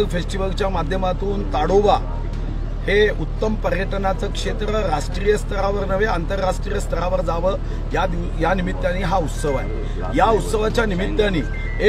जंगल फेस्टिवलच्या माध्यमातून ताडोबा हे उत्तम पर्यटनाचं क्षेत्र राष्ट्रीय स्तरावर नव्हे आंतरराष्ट्रीय स्तरावर जावं या निमित्ताने हा उत्सव आहे। या उत्सवाच्या निमित्ताने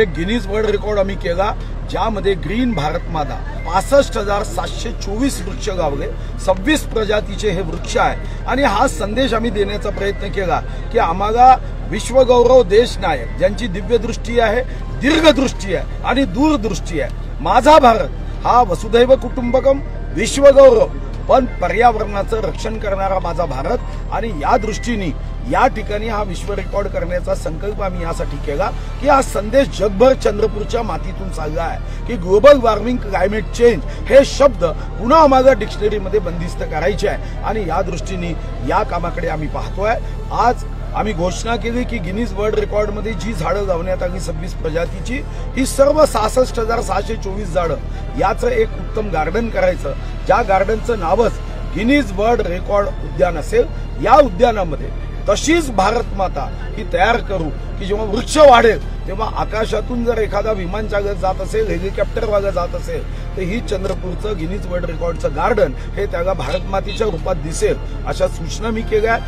एक गिनीज वर्ल्ड रेकॉर्ड आम्ही केला, ज्यामध्ये ग्रीन भारत माता 65,724 वृक्ष गावले, 26 प्रजातीचे हे वृक्ष आहे। आणि हा संदेश आम्ही देण्याचा प्रयत्न केला की आम्हाला विश्वगौरव देश नायक ज्यांची दिव्य दृष्टी आहे, दीर्घदृष्टी आहे आणि दूरदृष्टी आहे। माझा भारत हा वसुधैव कुटुंबकम विश्वगौरव पण पर्यावरणाचं रक्षण करणारा माझा भारत, आणि या दृष्टीने या ठिकाणी हा विश्व रेकॉर्ड करण्याचा संकल्प आम्ही यासाठी केला की हा संदेश जगभर चंद्रपूरच्या मातीतून चालला आहे की ग्लोबल वॉर्मिंग, क्लायमेट चेंज हे शब्द पुन्हा आम्हाला डिक्शनरीमध्ये बंदिस्त करायचे आहे। आणि या दृष्टीने या कामाकडे आम्ही पाहतोय। आज आम्ही घोषणा केली की गिनीज वर्ल्ड रेकॉर्डमध्ये जी झाडं लावण्यात आली 26 प्रजातीची, ही सर्व 66,624 झाडं याचं एक उत्तम गार्डन करायचं, ज्या गार्डनचं नावच गिनीज वर्ल्ड रेकॉर्ड उद्यान असेल। या उद्यानामध्ये तशीच भारत माता ही तयार करू की जेव्हा वृक्ष वाढेल तेव्हा आकाशातून जर एखादा विमान चालत जात असेल, हेलिकॉप्टर वागत जात असेल, तर ही चंद्रपूरचं गिनीज वर्ल्ड रेकॉर्डचं गार्डन हे त्याला भारत मातेच्या रूपात दिसेल, अशा सूचना मी केल्या।